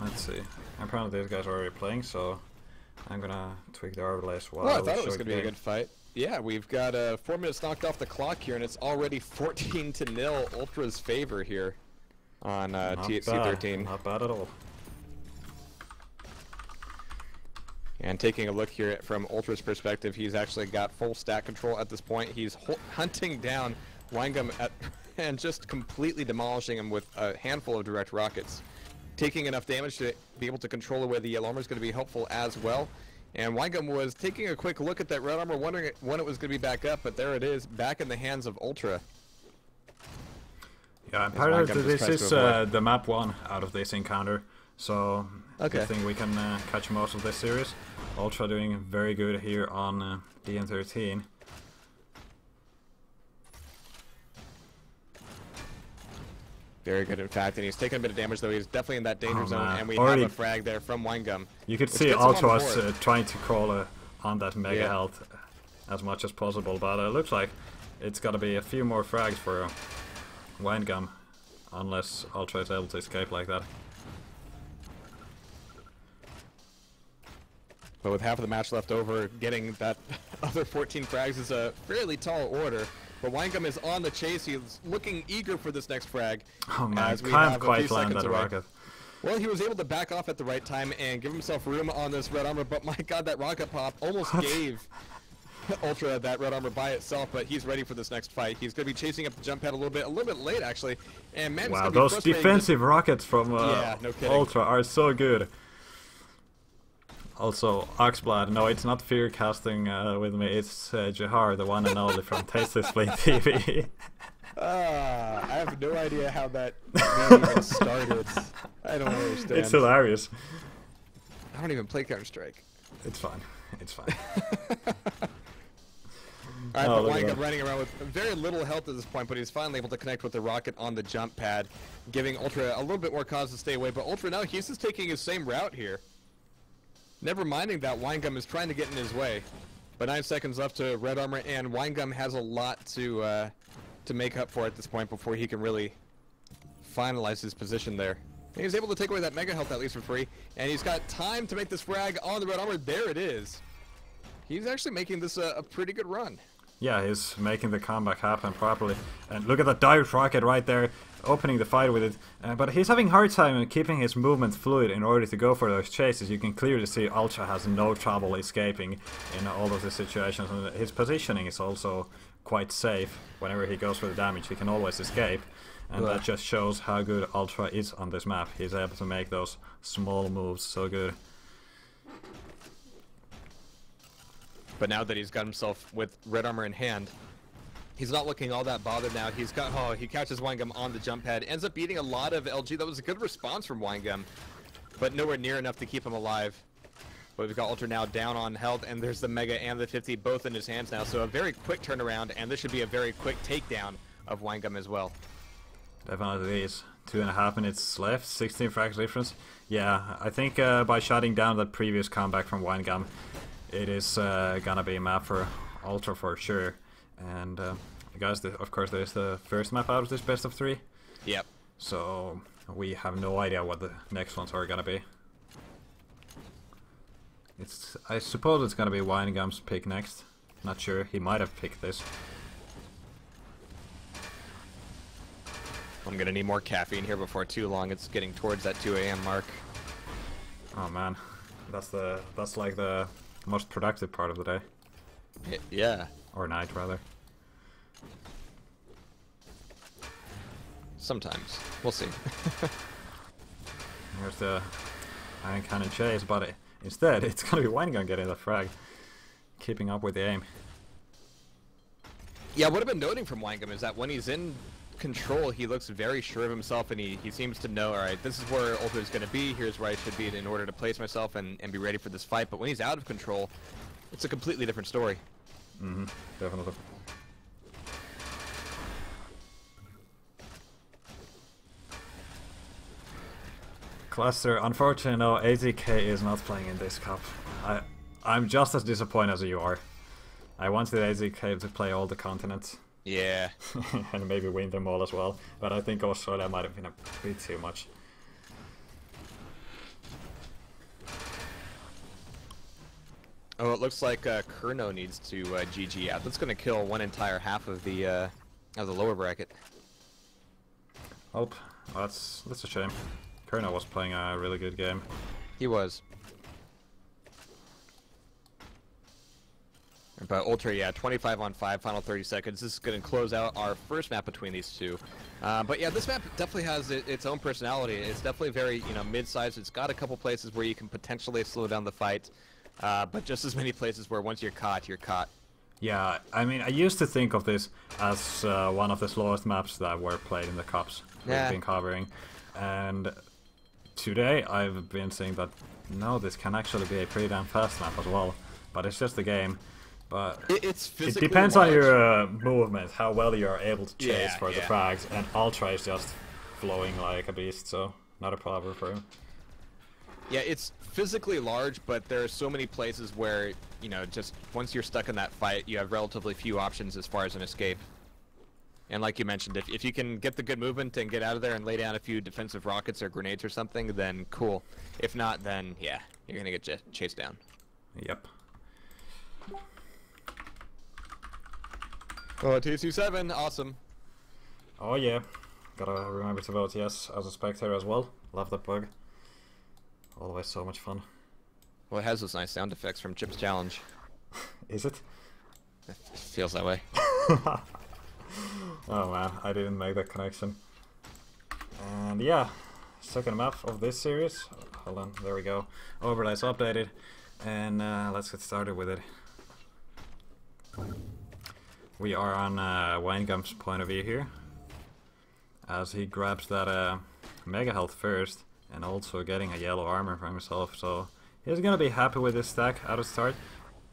Let's see. Apparently these guys are already playing, so I'm gonna tweak the overlays while Well, I thought it we was show going to be a good fight. Yeah, we've got 4 minutes knocked off the clock here, and it's already 14-0 Ultra's favor here on THC 13. Not bad at all. And taking a look here from Ultra's perspective, he's actually got full stat control at this point. He's hunting down Weingum and just completely demolishing him with a handful of direct rockets. Taking enough damage to be able to control away the yellow armor is going to be helpful as well. And Weingum was taking a quick look at that red armor, wondering when it was going to be back up, but there it is, back in the hands of Ultra. Yeah, apparently this is the map 1 out of this encounter, so I think we can catch most of this series. Ultra doing very good here on DN13. Very good, in fact, and he's taking a bit of damage, though. He's definitely in that danger zone, and we already have a frag there from Weingum. You could see Ultra was trying to crawl on that mega health as much as possible, but it looks like it's got to be a few more frags for Weingum, unless Ultra is able to escape like that. But with half of the match left over, getting that other 14 frags is a fairly tall order. But Weingum is on the chase. He's looking eager for this next frag. Oh man, can't quite land that rocket. Well, he was able to back off at the right time and give himself room on this red armor, but my god, that rocket pop almost gave Ultra that red armor by itself, but he's ready for this next fight. He's going to be chasing up the jump pad a little bit late, actually. And man, wow, those defensive rockets from no Ultra are so good. Also, Oxblood, no, it's not fear casting with me, it's Jahar, the one and only from Taste Display TV. I have no idea how that even started. I don't understand. It's hilarious. I don't even play Counter-Strike. It's fine. It's fine. Alright, but Weingum running around with very little health at this point, but he's finally able to connect with the rocket on the jump pad, giving Ultra a little bit more cause to stay away. But Ultra now, he's just taking his same route here. Never minding that Weingum is trying to get in his way. But 9 seconds left to red armor, and Weingum has a lot to make up for at this point before he can really finalize his position there. And he's able to take away that mega health at least for free, and he's got time to make this frag on the red armor. There it is. He's actually making this a pretty good run. Yeah, he's making the comeback happen properly. And look at that direct rocket right there, opening the fight with it. But he's having a hard time keeping his movement fluid in order to go for those chases. You can clearly see Ultra has no trouble escaping in all of the situations. And his positioning is also quite safe. Whenever he goes for the damage, he can always escape. And that just shows how good Ultra is on this map. He's able to make those small moves so good. But now that he's got himself with red armor in hand, he's not looking all that bothered now. He's got, he catches Weingum on the jump pad, ends up beating a lot of LG. That was a good response from Weingum, but nowhere near enough to keep him alive. But we've got Ultra now down on health, and there's the Mega and the 50 both in his hands now. So a very quick turnaround, and this should be a very quick takedown of Weingum as well. Definitely is. 2.5 minutes left, 16 frags difference. Yeah, I think by shutting down that previous comeback from Weingum, it is gonna be a map for Ultra for sure. And guys, of course, there's the first map out of this best of 3. Yep. So we have no idea what the next ones are gonna be. I suppose it's gonna be Weingum's pick next. Not sure. He might have picked this. I'm gonna need more caffeine here before too long. It's getting towards that 2 AM mark. Oh man, that's like the most productive part of the day. Yeah. Or night, rather. Sometimes. We'll see. Here's the iron cannon chase, but instead it's gonna be Weingum getting the frag, keeping up with the aim. Yeah, what I've been noting from Weingum is that when he's in control, he looks very sure of himself, and he seems to know, alright, this is where Ultra is going to be, here's where I should be in order to place myself and be ready for this fight. But when he's out of control, it's a completely different story. Mm-hmm, definitely. Cluster, unfortunately, no, AZK is not playing in this cup. I'm just as disappointed as you are. I wanted AZK to play all the continents. Yeah. And maybe win them all as well, but I think Australia might have been a bit too much. Oh, it looks like Kurno needs to GG out. That's going to kill one entire half of the lower bracket. Oh, that's a shame. Kurno was playing a really good game. He was. But Ultra, yeah, 25 on 5, final 30 seconds. This is going to close out our first map between these two. But yeah, this map definitely has its own personality. It's definitely very, you know, mid-sized. It's got a couple places where you can potentially slow down the fight. But just as many places where once you're caught, you're caught. Yeah, I mean, I used to think of this as one of the slowest maps that were played in the cups we've been covering. And today I've been saying that, no, this can actually be a pretty damn fast map as well. But it's just a game. But it depends on your movement, how well you're able to chase for the frags, and Ultra is just flowing like a beast, so not a problem for him. Yeah, it's physically large, but there are so many places where, you know, just once you're stuck in that fight, you have relatively few options as far as an escape. And like you mentioned, if you can get the good movement and get out of there and lay down a few defensive rockets or grenades or something, then cool. If not, then yeah, you're gonna get chased down. Yep. Oh, TC7, awesome. Oh yeah, gotta remember to vote yes as a spectator as well. Love that bug. Always so much fun. Well, it has those nice sound effects from Chip's Challenge. Is it? It feels that way. Oh man, I didn't make that connection. And yeah, second map of this series. Hold on, there we go. Overlay's updated, and let's get started with it. We are on Winegum's point of view here, as he grabs that mega health first, and also getting a yellow armor for himself, so he's gonna be happy with this stack out of start,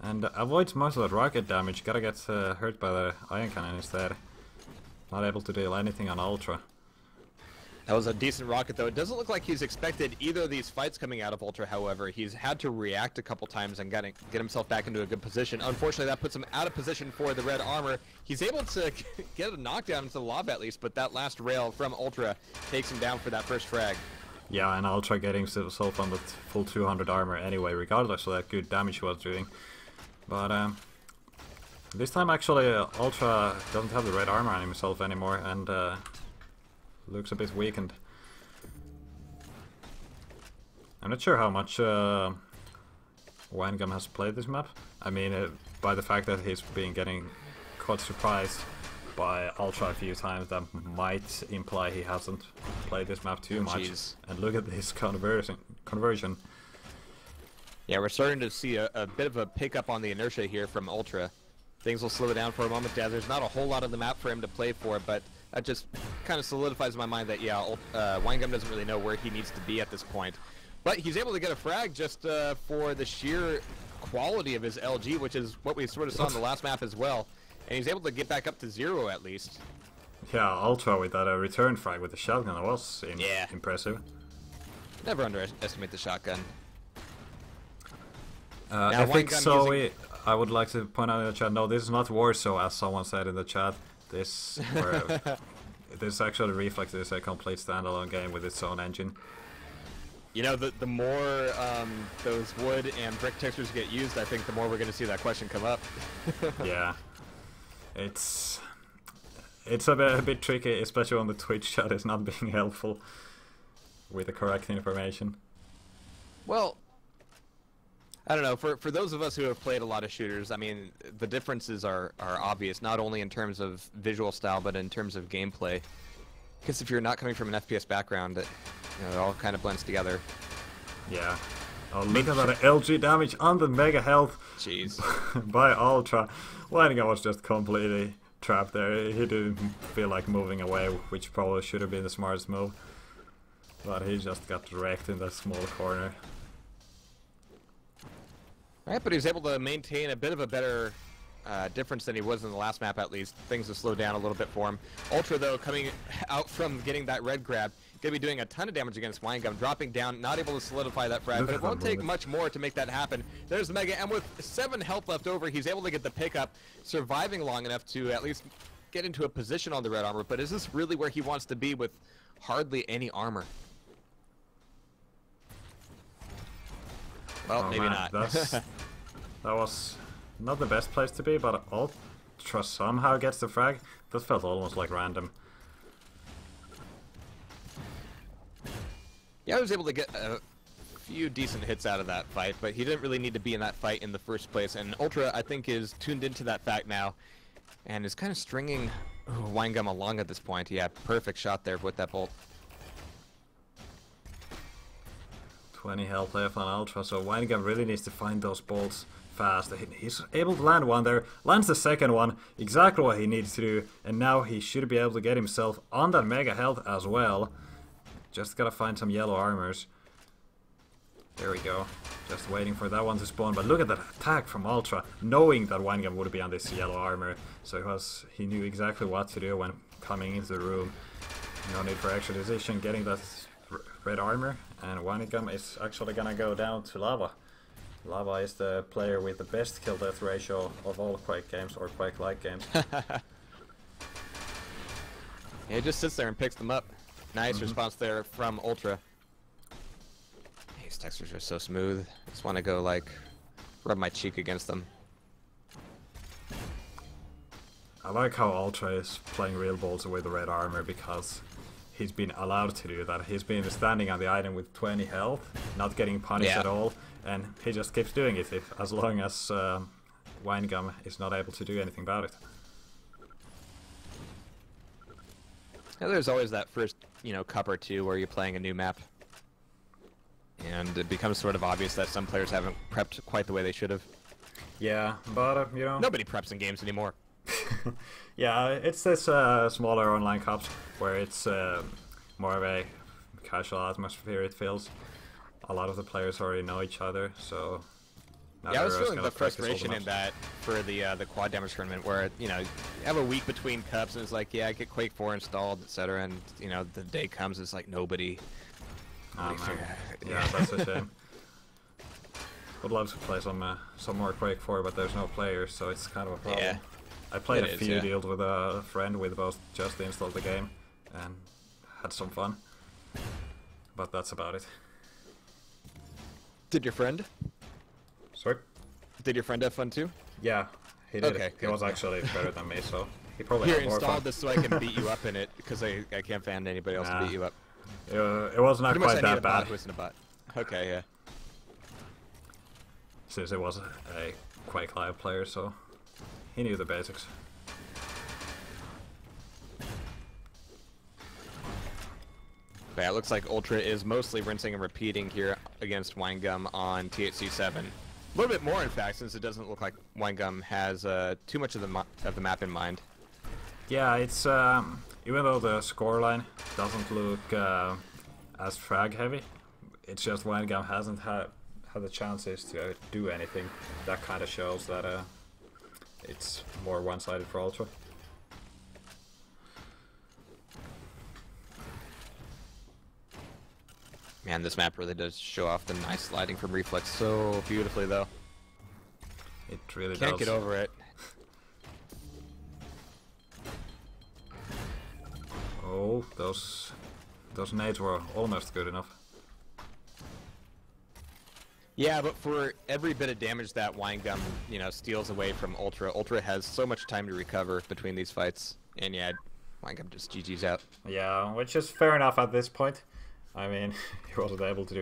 and avoids most of the rocket damage. Gotta get hurt by the ion cannon instead. Not able to deal anything on Ultra. That was a decent rocket, though. It doesn't look like he's expected either of these fights coming out of Ultra, however. He's had to react a couple times and get himself back into a good position. Unfortunately, that puts him out of position for the red armor. He's able to get a knockdown into the lava at least, but that last rail from Ultra takes him down for that first frag. Yeah, and Ultra getting himself on the full 200 armor anyway, regardless of that good damage he was doing. But this time actually Ultra doesn't have the red armor on himself anymore, and looks a bit weakened. I'm not sure how much Winegum has played this map. I mean, by the fact that he's been getting caught surprised by Ultra a few times, that might imply he hasn't played this map too much. And look at this conversion. Yeah, we're starting to see a bit of a pickup on the inertia here from Ultra. Things will slow down for a moment. There's not a whole lot of the map for him to play for, but that just kind of solidifies in my mind that, yeah, Winegum doesn't really know where he needs to be at this point. But he's able to get a frag just for the sheer quality of his LG, which is what we sort of saw in the last map as well. And he's able to get back up to 0 at least. Yeah, Ultra with that return frag with the shotgun was impressive. Never underestimate the shotgun. I think so. I would like to point out in the chat, no, this is not Warsaw, as someone said in the chat. This actually Reflex is a complete standalone game with its own engine. You know, the more those wood and brick textures get used, I think the more we're going to see that question come up. Yeah, it's a bit tricky, especially on the Twitch chat. It's not being helpful with the correct information. Well, I don't know, for those of us who have played a lot of shooters, I mean, the differences are obvious, not only in terms of visual style, but in terms of gameplay. Because if you're not coming from an FPS background, it all kind of blends together. Yeah. Oh, look at that LG damage on the mega health. Jeez. By Ultra. Winegum was just completely trapped there. He didn't feel like moving away, which probably should have been the smartest move. But he just got wrecked in that small corner. Alright, but he was able to maintain a bit of a better difference than he was in the last map, at least. Things have slowed down a little bit for him. Ultra, though, coming out from getting that red grab, going to be doing a ton of damage against Winegum, dropping down, not able to solidify that frag, but it won't take much more to make that happen. There's the Mega, and with 7 health left over, he's able to get the pickup, surviving long enough to at least get into a position on the red armor. But is this really where he wants to be with hardly any armor? Well, maybe not. That was not the best place to be, but Ultra somehow gets the frag. That felt almost like random. Yeah, I was able to get a few decent hits out of that fight, but he didn't really need to be in that fight in the first place. And Ultra, I think, is tuned into that fact now, and is kind of stringing Winegum along at this point. Yeah, perfect shot there with that bolt. 20 health left on Ultra, so Winegum really needs to find those bolts fast. He's able to land one there, lands the second one, exactly what he needs to do, and now he should be able to get himself on that mega health as well. Just gotta find some yellow armors. There we go. Just waiting for that one to spawn, but look at that attack from Ultra, knowing that Winegum would be on this yellow armor, so he knew exactly what to do when coming into the room. No need for extra decision, getting that red armor, and Winegum is actually gonna go down to Lava. Lava is the player with the best kill death ratio of all Quake games, or Quake-like games. Yeah, he just sits there and picks them up. Nice response there from Ultra. These textures are so smooth. I just want to go, like, rub my cheek against them. I like how Ultra is playing real balls with the red armor, because he's been allowed to do that. He's been standing on the item with 20 health, not getting punished at all, and he just keeps doing it as long as Winegum is not able to do anything about it. Yeah, there's always that first, cup or two where you're playing a new map. And it becomes sort of obvious that some players haven't prepped quite the way they should have. Yeah, but, Nobody preps in games anymore. Yeah, it's this smaller online cups where it's more of a casual atmosphere, it feels. A lot of the players already know each other, so... Yeah, I was feeling the frustration in that for the quad damage tournament, where you have a week between cups, and it's like, yeah, I get Quake 4 installed, etc. And the day comes, it's like nobody. Yeah, that's a shame. Would love to play some more Quake 4, but there's no players, so it's kind of a problem. Yeah, I played a few deals with a friend with both just installed the game and had some fun, but that's about it. Did your friend? Sorry? Did your friend have fun too? Yeah, he did. Okay, he was actually better than me, so he probably Here, had more install fun. this so I can beat you up in it, because I can't find anybody else to beat you up. It was not quite that bad. A bot. Okay, yeah. Since it was a Quake Live player, so he knew the basics. Yeah, it looks like Ultra is mostly rinsing and repeating here against Winegum on THC7. A little bit more, in fact, since it doesn't look like Winegum has too much of the map in mind. Yeah, it's even though the scoreline doesn't look as frag heavy, it's just Winegum hasn't had the chances to do anything. That kind of shows that it's more one-sided for Ultra. Man, this map really does show off the nice sliding from Reflex so beautifully, though. It really does. Can't get over it. Oh, those nades were almost good enough. Yeah, but for every bit of damage that Winegum, steals away from Ultra, Ultra has so much time to recover between these fights. And yeah, Winegum just GG's out. Yeah, which is fair enough at this point. I mean, he wasn't able to do